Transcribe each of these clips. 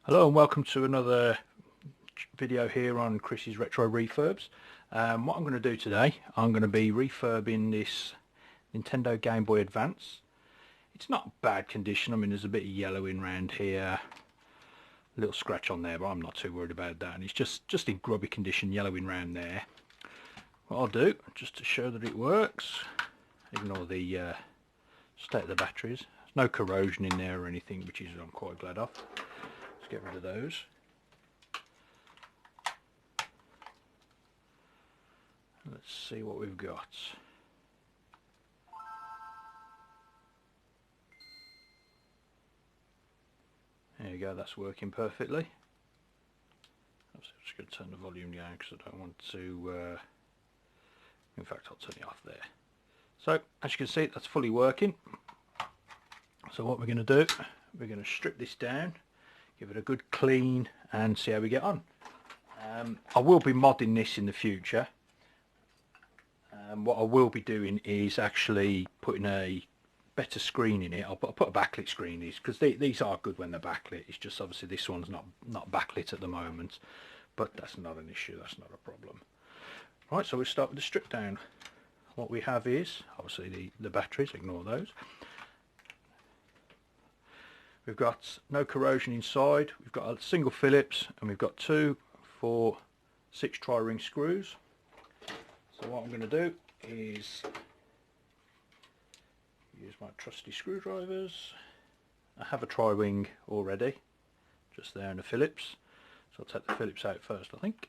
Hello and welcome to another video here on Chris's Retro Refurbs. What I'm going to do today, I'm going to be refurbing this Nintendo Game Boy Advance. It's not bad condition. I mean, there's a bit of yellowing around here, a little scratch on there, but I'm not too worried about that. And it's just in grubby condition, yellowing around there. What I'll do, just to show that it works, ignore the state of the batteries. There's no corrosion in there or anything, which is I'm quite glad of. Let's get rid of those. Let's see what we've got. There you go, that's working perfectly. I'm just going to turn the volume down because I don't want to, in fact I'll turn it off there. So as you can see, that's fully working. So what we're going to do, we're going to strip this down, give it a good clean and see how we get on. I will be modding this in the future. What I will be doing is actually putting a better screen in it. I'll put a backlit screen in these because these are good when they're backlit. It's just obviously this one's not backlit at the moment, but that's not an issue, that's not a problem. Right, so we'll start with the strip down. What we have is obviously the batteries, ignore those. We've got no corrosion inside, we've got a single Phillips, and we've got 2, 4, 6 tri-ring screws. So what I'm going to do is use my trusty screwdrivers. I have a tri-ring already, just there in the Phillips. So I'll take the Phillips out first, I think.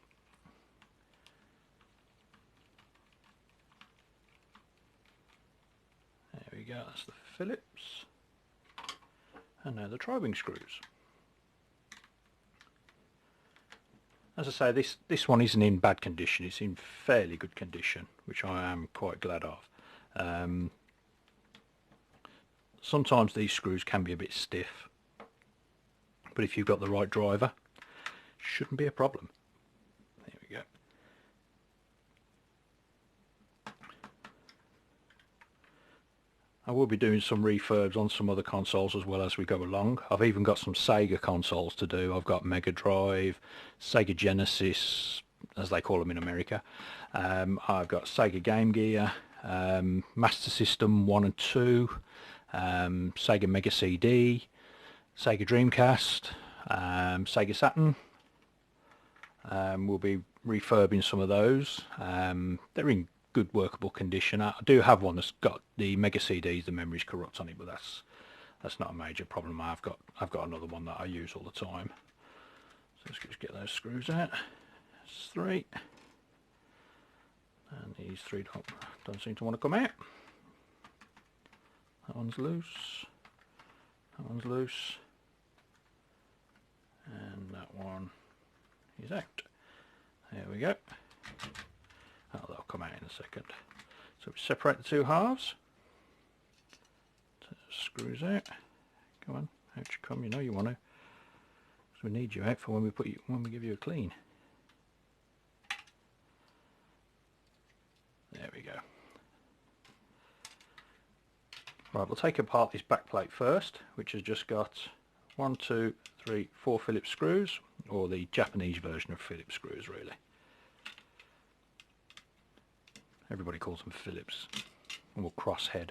There we go, that's the Phillips. And now the tri-ring screws. As I say, this one isn't in bad condition, it's in fairly good condition, which I am quite glad of. Sometimes these screws can be a bit stiff, but if you've got the right driver, shouldn't be a problem. There we go. I will be doing some refurbs on some other consoles as well as we go along. I've even got some Sega consoles to do. I've got Mega Drive, Sega Genesis, as they call them in America. I've got Sega Game Gear, Master System 1 and 2, Sega Mega CD, Sega Dreamcast, Sega Saturn. We'll be refurbing some of those. They're in good workable condition. I do have one that's got the Mega CDs, the memory's corrupt on it, but that's not a major problem. I've got another one that I use all the time. So let's just get those screws out. That's 3, and these 3 don't seem to want to come out. That one's loose, that one's loose, and that one is out. There we go. Oh, they'll come out in a second. So we separate the 2 halves. Screws out. Come on, out you come. You know you want to. Because we need you out for when we give you a clean. There we go. Right, we'll take apart this back plate first, which has just got 1, 2, 3, 4 Phillips screws, or the Japanese version of Phillips screws, really. Everybody calls them Phillips, or crosshead.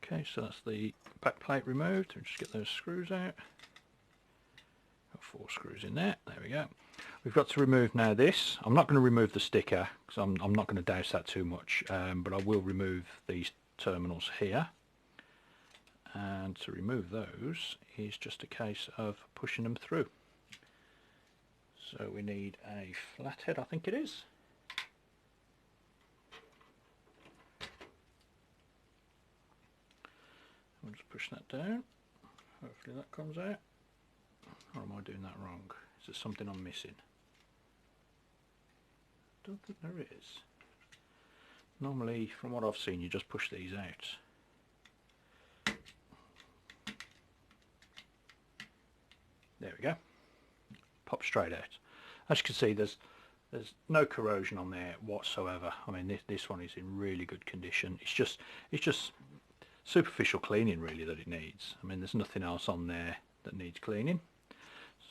Okay, so that's the back plate removed. We'll just get those screws out. Got 4 screws in there. There we go. We've got to remove now this. I'm not going to remove the sticker because I'm not going to douse that too much, but I will remove these terminals here. And to remove those is just a case of pushing them through. So we need a flathead, I think it is. We'll just push that down. Hopefully that comes out. Or am I doing that wrong? Is there something I'm missing? I don't think there is. Normally, from what I've seen, you just push these out. There we go. Pop straight out. As you can see, there's There's no corrosion on there whatsoever. I mean, this one is in really good condition. It's just superficial cleaning really that it needs. I mean, there's nothing else on there that needs cleaning.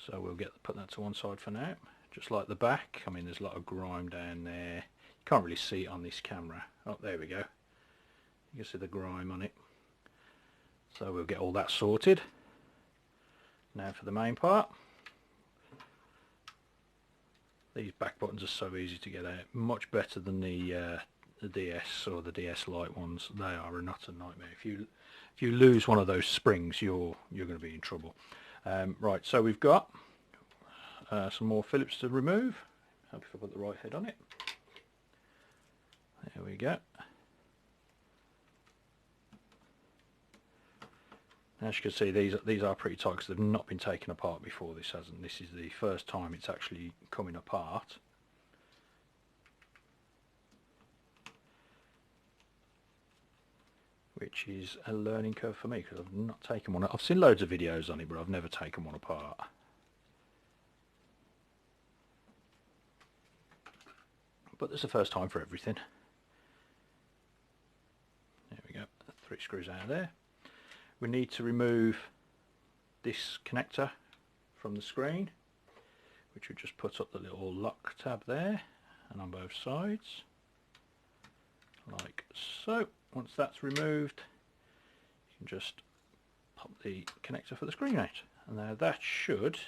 So we'll put that to one side for now. Just like the back, I mean, there's a lot of grime down there. You can't really see it on this camera. Oh, there we go. You can see the grime on it. So we'll get all that sorted. Now for the main part. These back buttons are so easy to get out, much better than the DS or the DS Lite ones. They are not a nightmare. If you lose one of those springs, you're going to be in trouble. Right, so we've got some more Phillips to remove. Hope if I put the right head on it. There we go. As you can see, these are pretty tight because they've not been taken apart before. This hasn't. This is the first time it's actually coming apart. Which is a learning curve for me because I've not taken one. I've seen loads of videos on it, but I've never taken one apart. But there's a first time for everything. There we go. 3 screws out of there. We need to remove this connector from the screen, which we just put up the little lock tab there and on both sides, like so. Once that's removed, you can just pop the connector for the screen out. And now that should,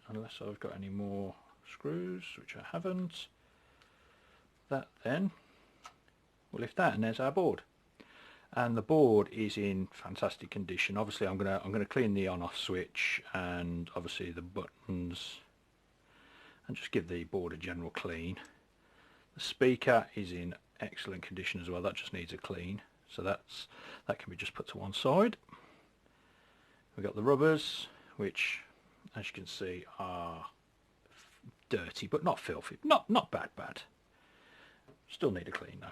unless I've got any more screws, which I haven't, that then will lift that, and there's our board. And the board is in fantastic condition. Obviously I'm gonna clean the on-off switch and obviously the buttons and just give the board a general clean. The speaker is in excellent condition as well. That just needs a clean. So that can be just put to one side. We've got the rubbers, which as you can see are dirty but not filthy. Not bad. Still need a clean though.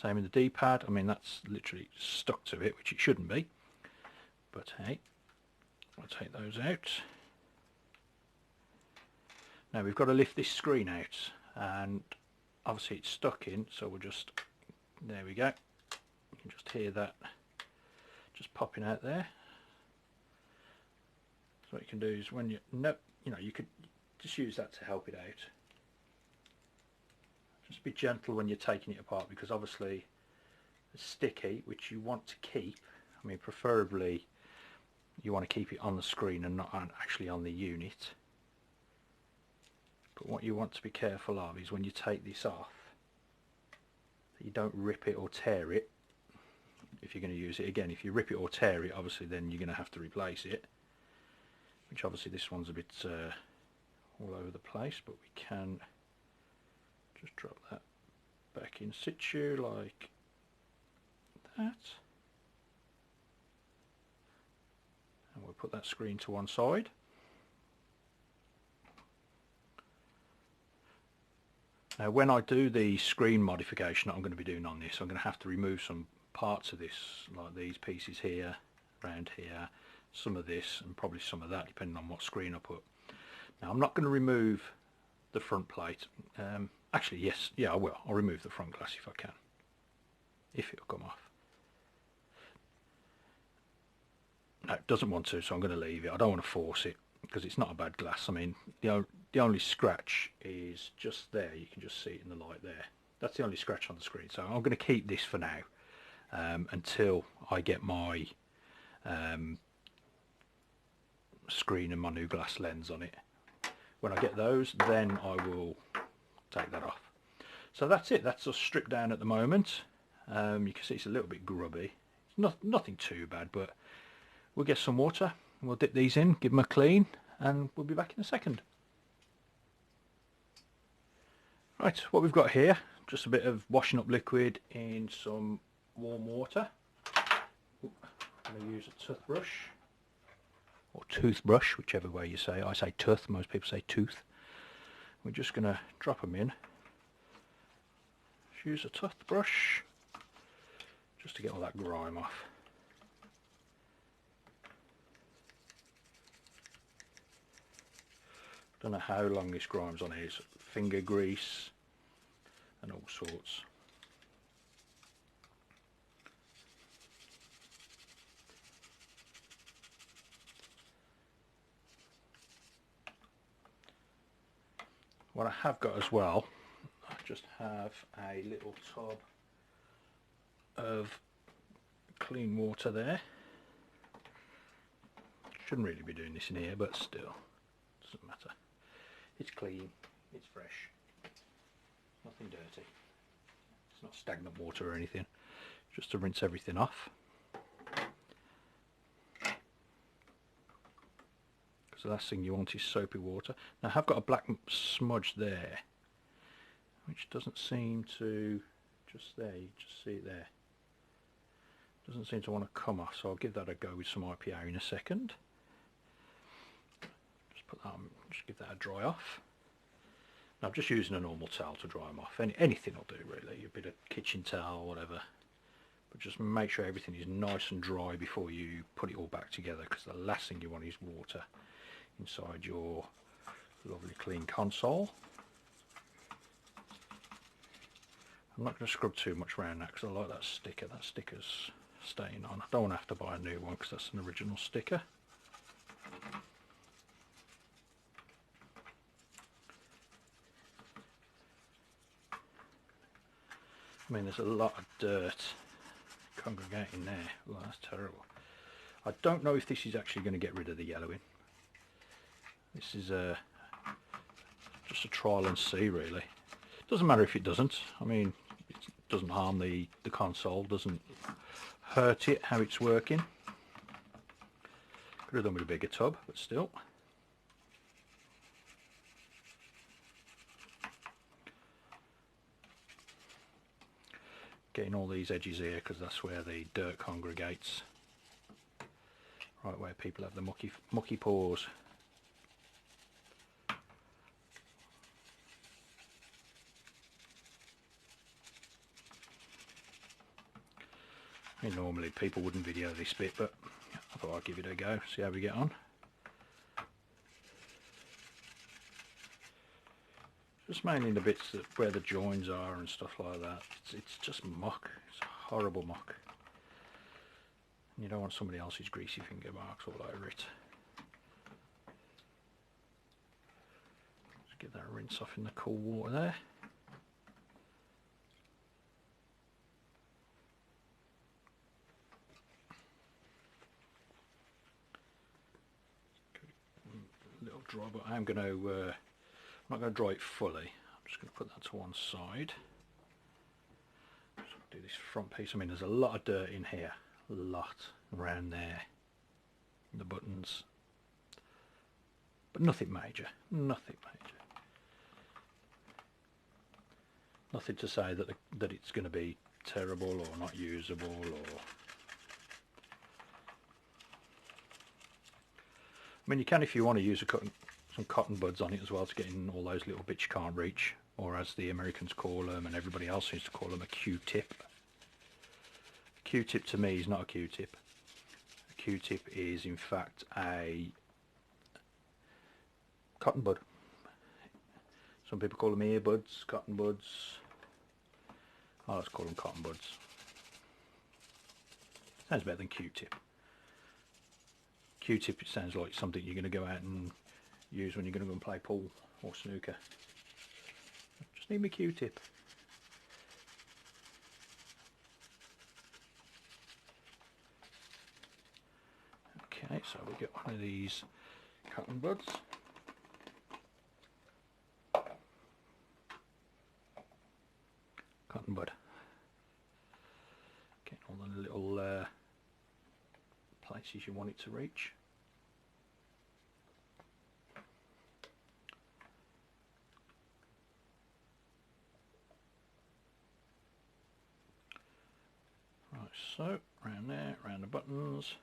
Same in the D-pad. I mean, that's literally stuck to it, which it shouldn't be. But hey, I'll take those out. Now we've got to lift this screen out, and obviously it's stuck in, so we'll just, there we go. You can just hear that just popping out there. So what you can do is when you could just use that to help it out. Just be gentle when you're taking it apart, because obviously it's sticky, which you want to keep. I mean, preferably you want to keep it on the screen and not actually on the unit. But what you want to be careful of is when you take this off, that you don't rip it or tear it if you're going to use it again. If you rip it or tear it, obviously then you're going to have to replace it, which obviously this one's a bit all over the place, but we can just drop that back in situ like that, and we'll put that screen to one side. Now when I do the screen modification that I'm going to be doing on this, I'm going to have to remove some parts of this, like these pieces here, around here, some of this and probably some of that, depending on what screen I put. Now I'm not going to remove the front plate. Actually, yes, yeah, I will. I'll remove the front glass if I can, if it'll come off. No, it doesn't want to, so I'm going to leave it. I don't want to force it because it's not a bad glass. I mean, the only scratch is just there. You can just see it in the light there. That's the only scratch on the screen. So I'm going to keep this for now until I get my screen and my new glass lens on it. When I get those, then I will take that off. So that's it. That's just stripped down at the moment. You can see it's a little bit grubby. It's nothing too bad, but we'll get some water. We'll dip these in, give them a clean, and we'll be back in a second. Right, what we've got here, just a bit of washing up liquid in some warm water. I'm going to use a toothbrush, or toothbrush, whichever way you say. I say tooth, most people say tooth. We're just going to drop them in. Just use a toothbrush just to get all that grime off. Don't know how long this grimes on here. It's finger grease and all sorts. What I have got as well, I just have a little tub of clean water there. Shouldn't really be doing this in here, but still, doesn't matter. It's clean, it's fresh, nothing dirty. It's not stagnant water or anything, just to rinse everything off. Because the last thing you want is soapy water. Now I have got a black smudge there, which doesn't seem to, just there, you just see it there. Doesn't seem to want to come off, so I'll give that a go with some IPA in a second. Just put that on, just give that a dry off. Now I'm just using a normal towel to dry them off. Anything will do really, a bit of kitchen towel, whatever. But just make sure everything is nice and dry before you put it all back together, because the last thing you want is water inside your lovely clean console. I'm not going to scrub too much around that because I like that sticker. That sticker's staying on. I don't want to have to buy a new one because that's an original sticker. I mean, there's a lot of dirt congregating there. Well, that's terrible. I don't know if this is actually going to get rid of the yellowing. This is just a trial and see really. Doesn't matter if it doesn't. I mean, it doesn't harm the console, doesn't hurt it how it's working. Could have done with a bigger tub, but still. Getting all these edges here because that's where the dirt congregates. Right where people have the mucky paws. I mean, normally people wouldn't video this bit, but I thought I'd give it a go, see how we get on. Just mainly the bits that where the joins are and stuff like that. It's just muck. It's horrible muck. And you don't want somebody else's greasy finger marks all over it. Just get that rinse off in the cool water there. A little dry, but I'm going to. I'm not going to dry it fully. I'm just going to put that to one side. Just do this front piece. I mean, there's a lot of dirt in here, a lot around there, the buttons, but nothing major. Nothing major. Nothing to say that it's going to be terrible or not usable or. I mean, you can if you want to use some cotton buds on it as well to get in all those little bits you can't reach, or as the Americans call them and everybody else seems to call them, a Q-tip. A Q-tip to me is not a Q-tip. A Q-tip is in fact a cotton bud. Some people call them earbuds, cotton buds. I like to call them cotton buds. Sounds better than Q-tip. Q-tip, it sounds like something you're going to go out and use when you're going to go and play pool or snooker. Just need my Q-tip. Okay, so we'll get one of these cotton buds. Cotton bud. Get all the little places you want it to reach. So, around there, around the buttons.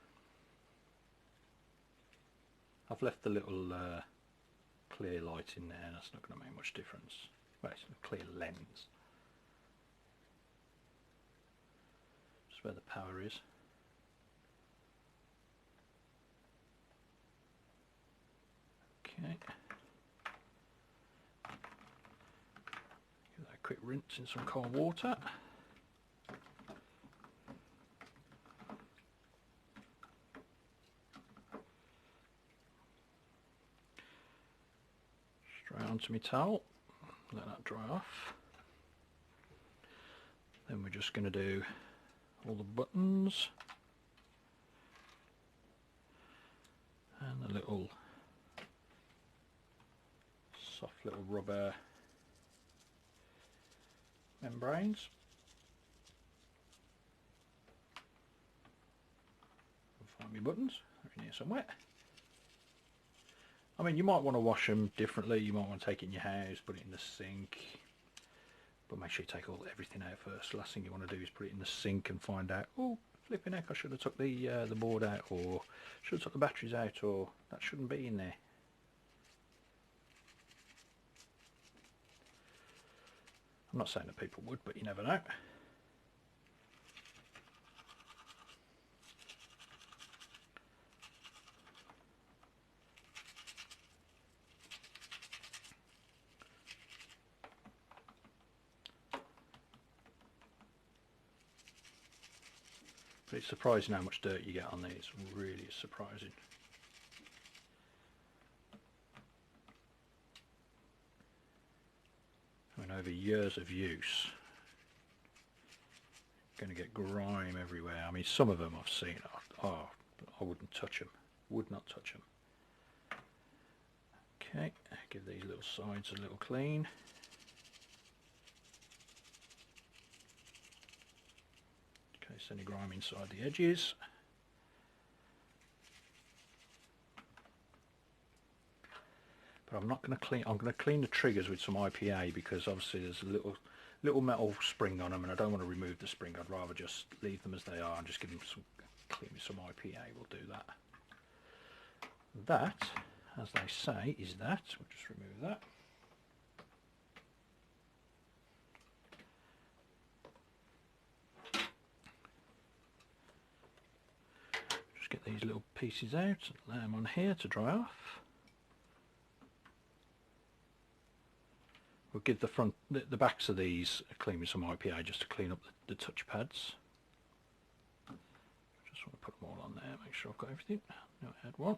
I've left the little clear light in there, that's not going to make much difference. Well, it's a clear lens. Just where the power is. Okay. quick rinse in some cold water. Straight onto my towel, let that dry off. Then we're just going to do all the buttons and the little soft little rubber membranes. Find my buttons, they're in here somewhere. I mean, you might want to wash them differently, you might want to take it in your house, put it in the sink, but make sure you take everything out first. The last thing you want to do is put it in the sink and find out, oh, flipping heck, I should have took the board out, or should have took the batteries out, or that shouldn't be in there. I'm not saying that people would, but you never know. But it's surprising how much dirt you get on these, really surprising. I mean, over years of use, you're going to get grime everywhere. I mean, some of them I've seen, oh, I wouldn't touch them, would not touch them. Okay, give these little sides a little clean. Any grime inside the edges. But I'm not going to clean. I'm going to clean the triggers with some IPA because obviously there's a little metal spring on them, and I don't want to remove the spring. I'd rather just leave them as they are and just give them some clean with some IPA. We'll do that. That, as they say, is that. We'll just remove that. Get these little pieces out and lay them on here to dry off. We'll give the backs of these a clean with some IPA just to clean up the touch pads. Just want to put them all on there, make sure I've got everything. No, I had one.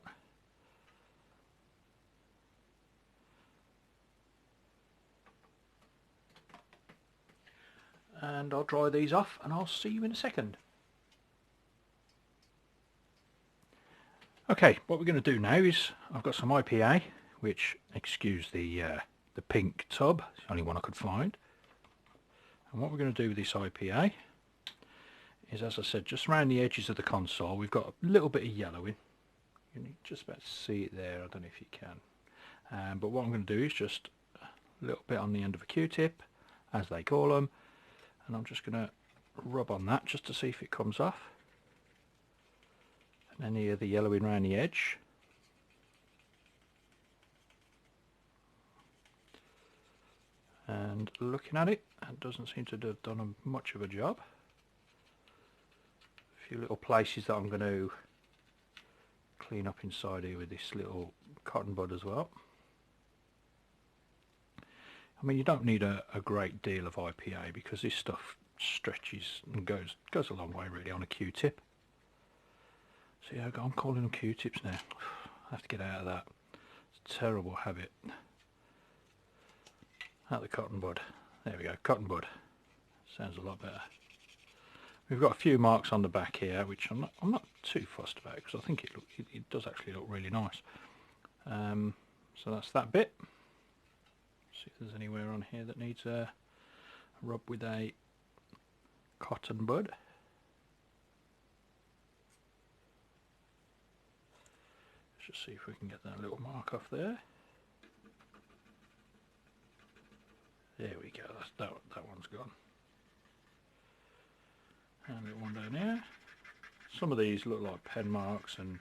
And I'll dry these off and I'll see you in a second. Okay, what we're going to do now is I've got some IPA, which, excuse the pink tub, it's the only one I could find. And what we're going to do with this IPA is, as I said, just around the edges of the console, we've got a little bit of yellowing. You can just about see it there, I don't know if you can. But what I'm going to do is just a little bit on the end of a Q-tip, as they call them, and I'm just going to rub on that just to see if it comes off. Any of the yellowing around the edge. And looking at it, it doesn't seem to have done much of a job. A few little places that I'm going to clean up inside here with this little cotton bud as well. I mean, you don't need a great deal of IPA because this stuff stretches and goes a long way really on a Q-tip. So yeah, I'm calling them Q-tips now. I have to get out of that. It's a terrible habit. Out the cotton bud. There we go, cotton bud. Sounds a lot better. We've got a few marks on the back here, which I'm not too fussed about because I think it does actually look really nice. So that's that bit. See if there's anywhere on here that needs a rub with a cotton bud. Just see if we can get that little mark off there. There we go, that one's gone. And a little one down here. Some of these look like pen marks, and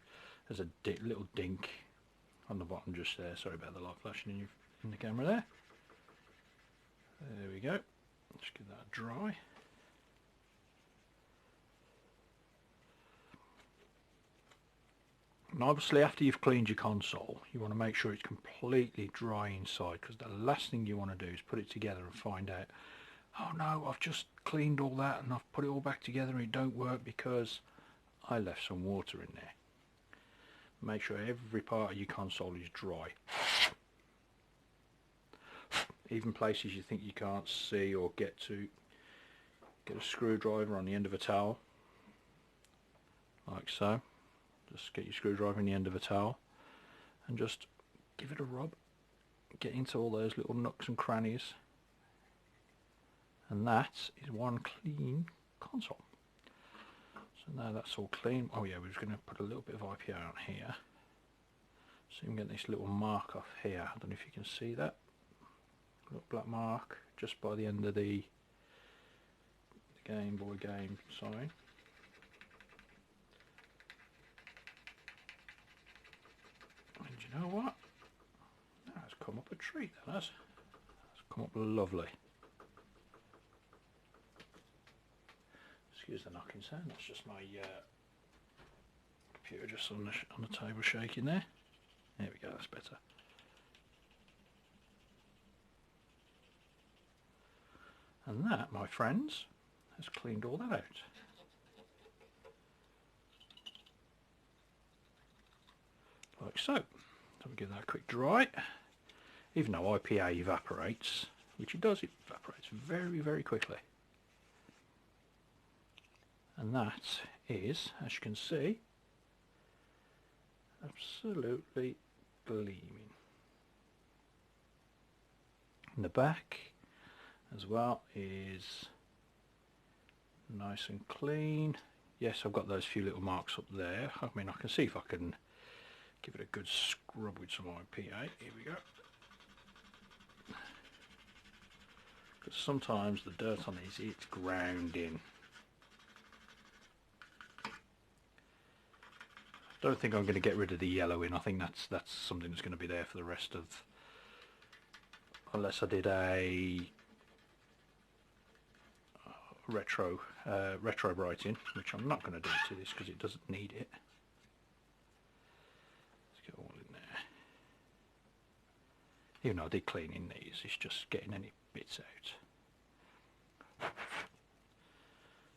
there's a little dink on the bottom just there. Sorry about the light flashing in the camera there. There we go. Just get that dry. And obviously after you've cleaned your console, you want to make sure it's completely dry inside, because the last thing you want to do is put it together and find out, oh no, I've just cleaned all that and I've put it all back together and it don't work because I left some water in there. Make sure every part of your console is dry. Even places you think you can't see or get to, get a screwdriver on the end of a towel, like so. Just get your screwdriver in the end of a towel and just give it a rub. Get into all those little nooks and crannies. And that is one clean console. So now that's all clean. Oh yeah, we're just going to put a little bit of IPA on here. So you can get this little mark off here. I don't know if you can see that. Little black mark just by the end of the Gameboy game sign. And you know what? That's come up a treat, that has. That's come up lovely. Excuse the knocking sound, that's just my computer just on the table shaking there. There we go, that's better. And that, my friends, has cleaned all that out. Like so. So we give that a quick dry. Even though IPA evaporates, which it does, it evaporates very, very quickly. And that is, as you can see, absolutely gleaming. And the back as well is nice and clean. Yes, I've got those few little marks up there. I mean, I can see if I can give it a good scrub with some IPA. Here we go. Because sometimes the dirt on these, it's ground in. Don't think I'm going to get rid of the yellow in. I think that's something that's going to be there for the rest of, unless I did a retro brighting, which I'm not going to do to this because it doesn't need it. Let's get all in there. Even though I did clean in these, it's just getting any bits out.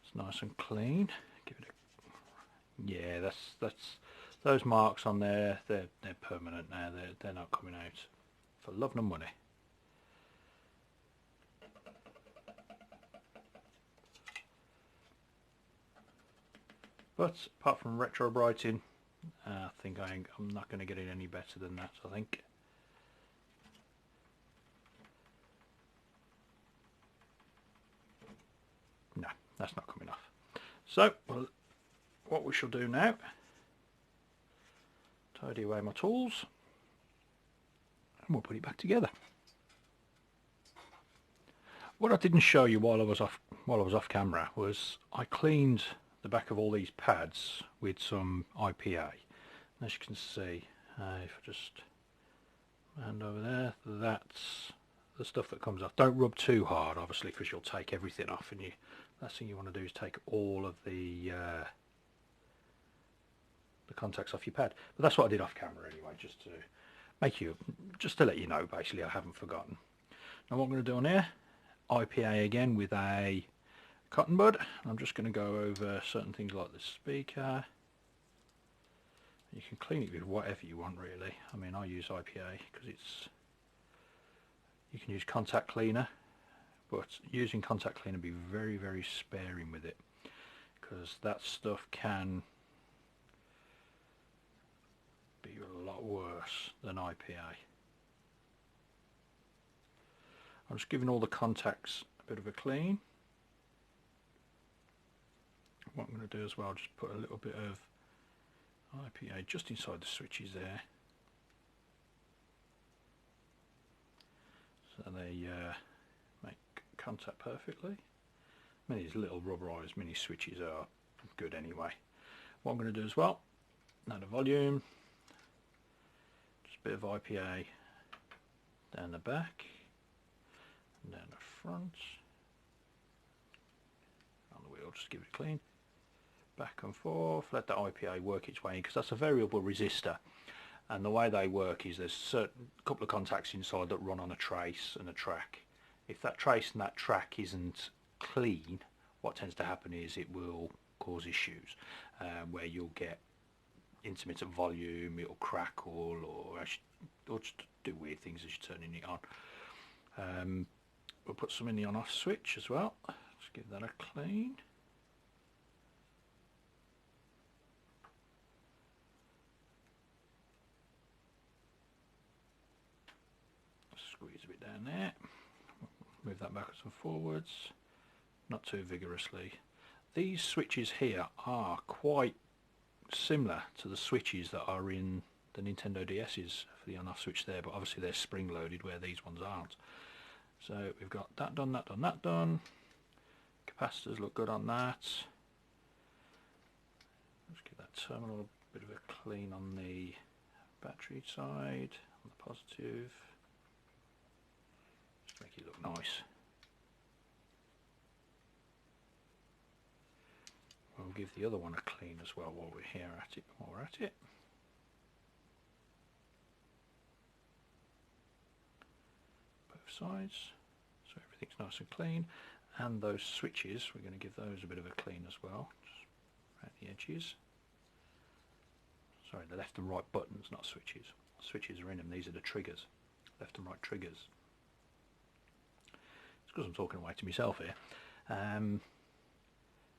It's nice and clean. Give it a, yeah, that's those marks on there. They're permanent now. They're not coming out for love nor money. But apart from retro brighting, I think I'm not going to get it any better than that, I think. No, that's not coming off. So, well, what we shall do now, tidy away my tools, and we'll put it back together. What I didn't show you while I was off camera was I cleaned the back of all these pads with some IPA. And as you can see, if I just hand over there, that's the stuff that comes off. Don't rub too hard, obviously, because you'll take everything off, and last thing you want to do is take all of the contacts off your pad. But that's what I did off camera anyway, just to let you know. Basically, I haven't forgotten. Now what I'm going to do on here, IPA again with a cotton bud. I'm just going to go over certain things like the speaker. You can clean it with whatever you want, really. I mean, I use IPA because you can use contact cleaner, but using contact cleaner, be very, very sparing with it, because that stuff can be a lot worse than IPA. I'm just giving all the contacts a bit of a clean. What I'm going to do as well, just put a little bit of IPA just inside the switches there, so they make contact perfectly. I mean, these little rubberized mini switches are good anyway. What I'm going to do as well, now the volume, just a bit of IPA down the back and down the front, on the wheel, just give it a clean. back and forth, let the IPA work its way in, because that's a variable resistor, and the way they work is there's a certain couple of contacts inside that run on a trace and a track. If that trace and that track isn't clean, what tends to happen is it will cause issues where you'll get intermittent volume, it'll crackle, or just do weird things as you're turning it on. We'll put some in the on-off switch as well. Just give that a clean. Squeeze a bit down there. Move that backwards and forwards, not too vigorously. These switches here are quite similar to the switches that are in the Nintendo DS's for the on-off switch there, but obviously they're spring-loaded where these ones aren't. So we've got that done, that done, that done. Capacitors look good on that. Let's give that terminal a bit of a clean on the battery side, on the positive. Just make it look nice. We'll give the other one a clean as well while we're here at it. Both sides, so everything's nice and clean. And those switches, we're going to give those a bit of a clean as well, just around the edges. Sorry, the left and right buttons, not switches. Switches are in them. These are the triggers, left and right triggers. It's because I'm talking away to myself here.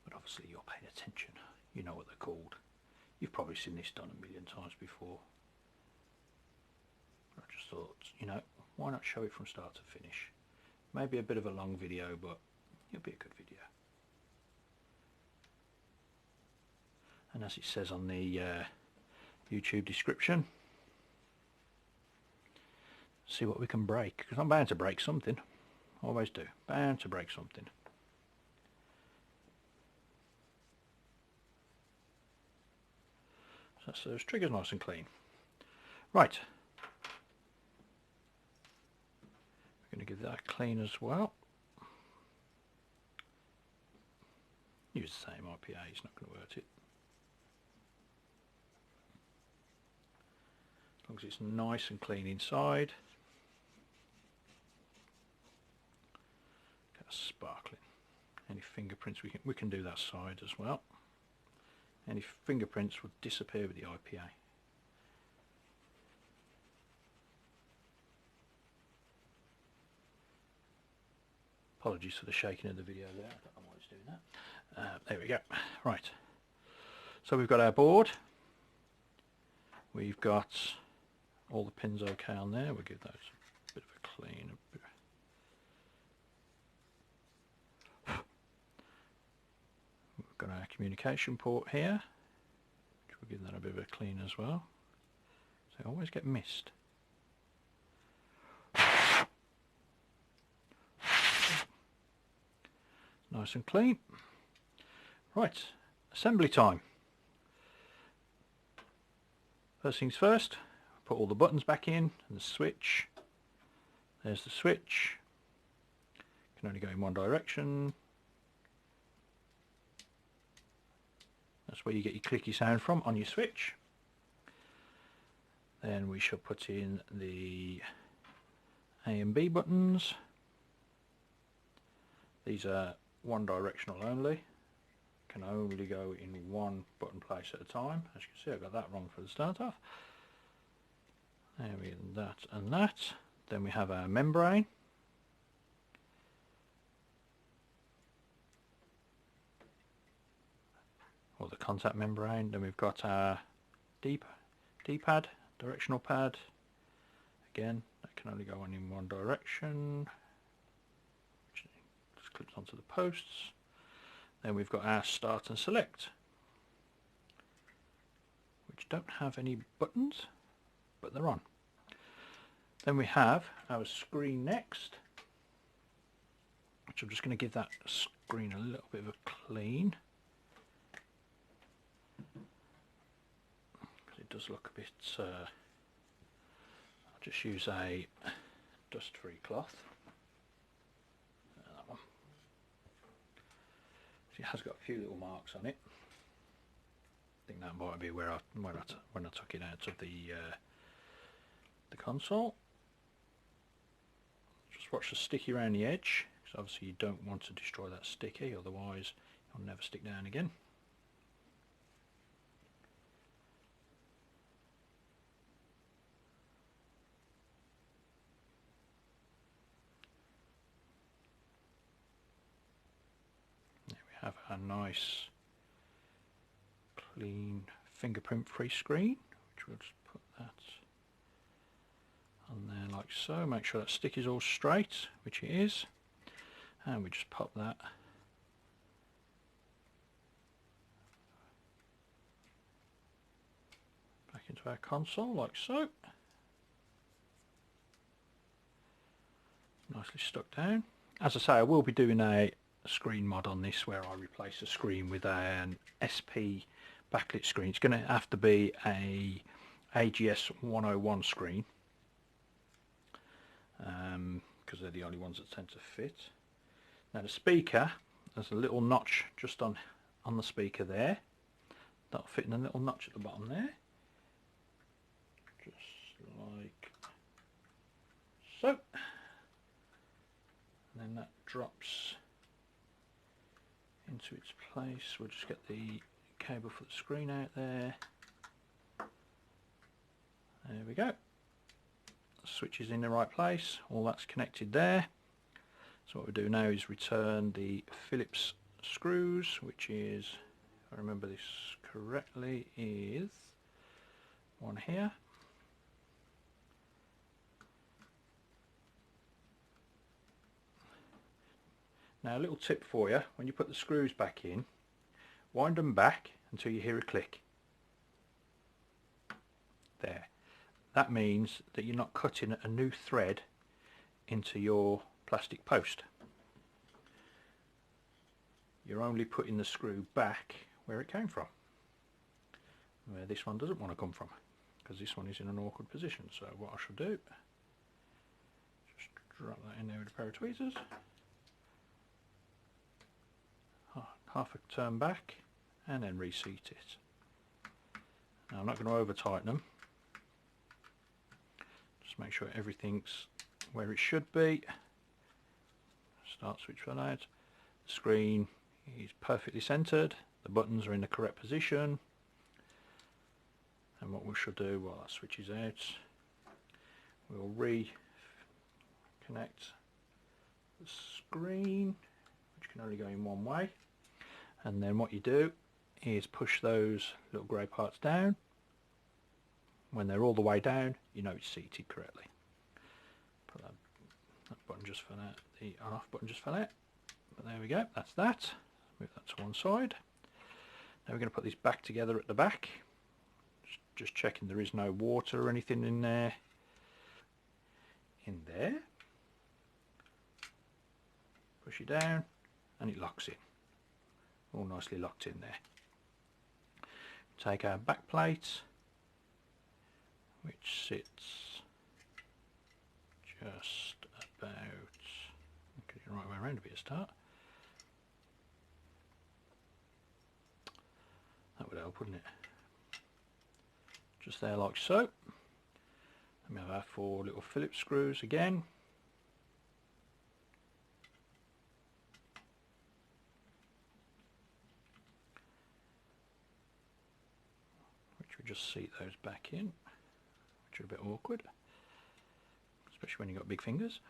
But obviously you're paying attention, you know what they're called. You've probably seen this done a million times before. I just thought, you know, why not show it from start to finish? Maybe a bit of a long video, but it'll be a good video. And as it says on the YouTube description, see what we can break, because I'm bound to break something. Always do, bound to break something. So those triggers nice and clean. Right, we're going to give that a clean as well. Use the same IPA, it's not going to hurt it. As long as it's nice and clean inside. Kind of sparkling. Any fingerprints, we can do that side as well. Any fingerprints would disappear with the IPA. Apologies for the shaking of the video there, I don't know why it's doing that. There we go. Right, so we've got our board, we've got all the pins okay on there. We'll give those a bit of a clean. We've got our communication port here, which we'll give that a bit of a clean as well. So always get missed. Nice and clean. Right, assembly time. First things first, put all the buttons back in and the switch. There's the switch. Can only go in one direction. That's where you get your clicky sound from, on your switch. Then we shall put in the A and B buttons. These are one directional only. Can only go in one button place at a time. As you can see, I got that wrong for the start off. There we go, that and that. Then we have our membrane. Or the contact membrane. Then we've got our D-pad, directional pad. Again, that can only go on in one direction. Which just clips onto the posts. Then we've got our start and select, which don't have any buttons, but they're on. Then we have our screen next, which I'm just going to give that screen a little bit of a clean, because it does look a bit, I'll just use a dust-free cloth. That one. It has got a few little marks on it. think that might be where when I took it out of the console. Just watch the sticky around the edge, because obviously you don't want to destroy that sticky, otherwise it'll never stick down again. There we have a nice clean fingerprint free screen, which we'll just put that on there like so. Make sure that stick is all straight, which it is, and we just pop that back into our console like so. Nicely stuck down. As I say, I will be doing a screen mod on this where I replace a screen with an SP backlit screen. It's going to have to be a AGS 101 screen, because they're the only ones that tend to fit. Now the speaker, there's a little notch just on the speaker there. That'll fit in a little notch at the bottom there, just like so. And then that drops into its place. We'll just get the cable for the screen out there. There we go. The switch is in the right place. All that's connected there. So what we do now is return the Phillips screws, which is, if I remember this correctly, is one here. Now a little tip for you: when you put the screws back in, wind them back until you hear a click. There. That means that you're not cutting a new thread into your plastic post. You're only putting the screw back where it came from, where this one doesn't want to come from, because this one is in an awkward position. So what I shall do, just drop that in there with a pair of tweezers. Half a turn back and then reseat it. Now I'm not going to over tighten them, just make sure everything's where it should be. Start switch for that. The screen is perfectly centered, the buttons are in the correct position, and what we shall do while that switch is out, we'll reconnect the screen, which can only go in one way. And then what you do is push those little grey parts down. When they're all the way down, you know it's seated correctly. Put that button just fell out, the on off button just fell out. But there we go, that's that. Move that to one side. Now we're going to put this back together at the back. Just checking there is no water or anything in there. Push it down and it locks in. All nicely locked in there. Take our back plate, which sits just about, get it the right way around to be a start. That would help, wouldn't it? Just there like so. Then we have our 4 little Phillips screws again. Just seat those back in, which are a bit awkward, especially when you've got big fingers.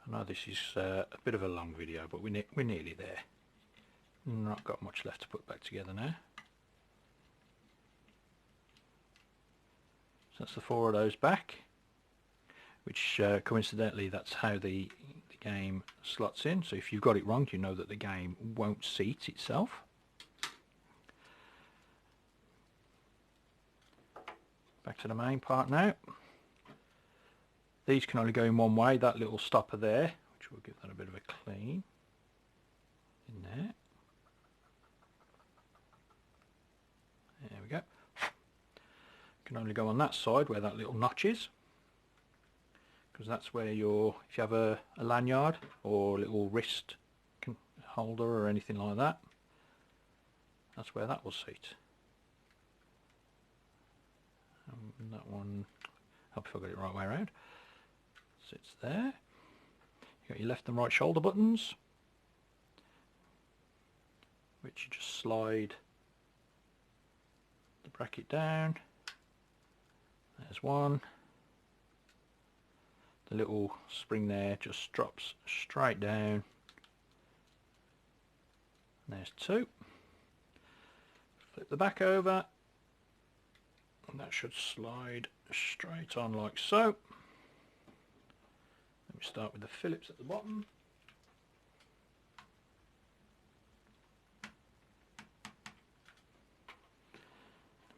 I know this is a bit of a long video, but we're nearly there. Not got much left to put back together now. So that's the 4 of those back, which coincidentally that's how the game slots in. So if you've got it wrong, you know that the game won't seat itself. Back to the main part now. These can only go in one way. That little stopper there, which will give that a bit of a clean in there. There we go. Can only go on that side where that little notch is. because that's where your, if you have a lanyard or a little wrist holder or anything like that, that's where that will seat. And that one, hope I got it the right way around, sits there. You've got your left and right shoulder buttons, which you just slide the bracket down. There's one. The little spring there just drops straight down. And there's two. Flip the back over, and that should slide straight on like so. Let me start with the Phillips at the bottom.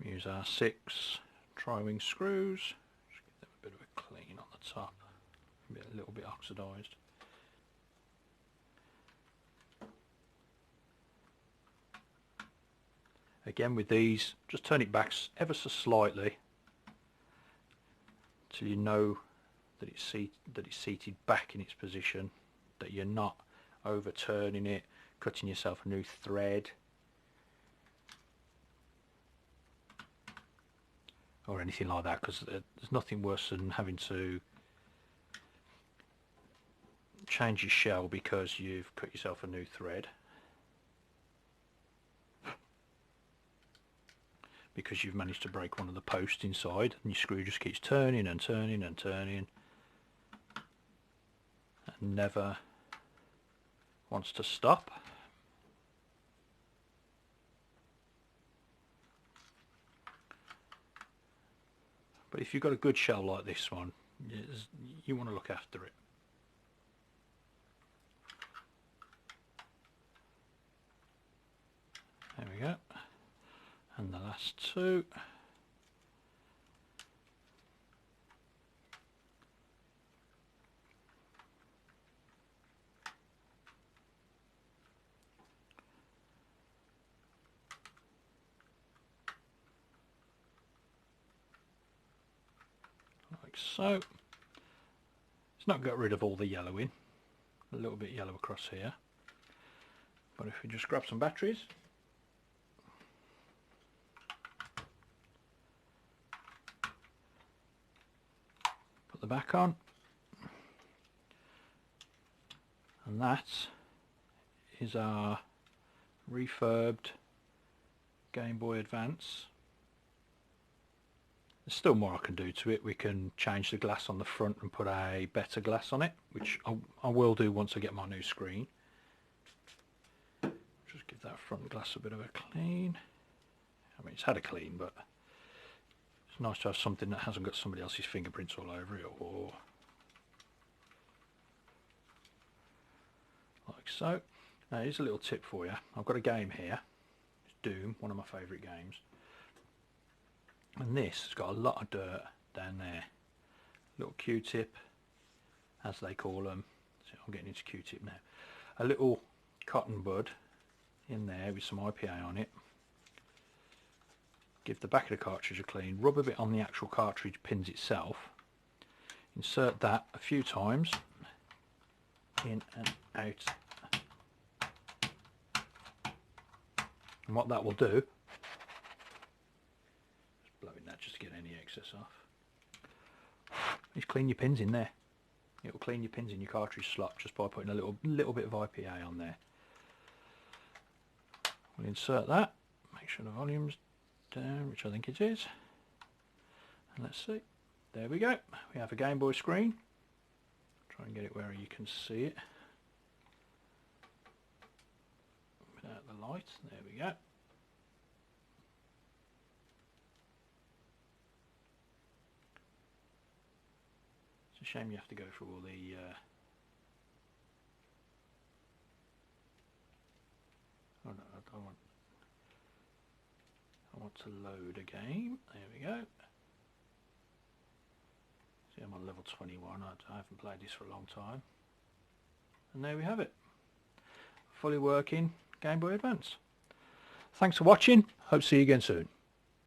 We use our 6 tri-wing screws. Just give them a bit of a clean on the top, a little bit oxidised. Again with these, just turn it back ever so slightly till you know that it's seated back in its position, that you're not overturning it, cutting yourself a new thread, or anything like that, because there's nothing worse than having to change your shell because you've cut yourself a new thread, because you've managed to break one of the posts inside and your screw just keeps turning and turning and turning and never wants to stop. But if you've got a good shell like this one, you want to look after it. There we go. And the last two. Like so. It's not got rid of all the yellowing. A little bit yellow across here. But if we just grab some batteries, put the back on, and that is our refurbed Game Boy Advance. There's still more I can do to it. We can change the glass on the front and put a better glass on it, which I will do once I get my new screen. Just give that front glass a bit of a clean. I mean, it's had a clean, but it's nice to have something that hasn't got somebody else's fingerprints all over it, or like so. Now here's a little tip for you. I've got a game here. It's Doom, one of my favourite games. And this has got a lot of dirt down there. Little Q-tip, as they call them. So I'm getting into Q-tip now. A little cotton bud in there with some IPA on it. Give the back of the cartridge a clean. Rub a bit on the actual cartridge pins itself. Insert that a few times in and out. And what that will do, blowing that just to get any excess off, is clean your pins in there. It will clean your pins in your cartridge slot just by putting a little bit of IPA on there. We'll insert that, make sure the volume's down, which I think it is, and let's see. There we go. We have a Game Boy screen. Try and get it where you can see it without the light. There we go. It's a shame you have to go through all the oh no, I want to load a game. There we go. See, I'm on level 21. I haven't played this for a long time. And there we have it. Fully working Game Boy Advance. Thanks for watching. Hope to see you again soon.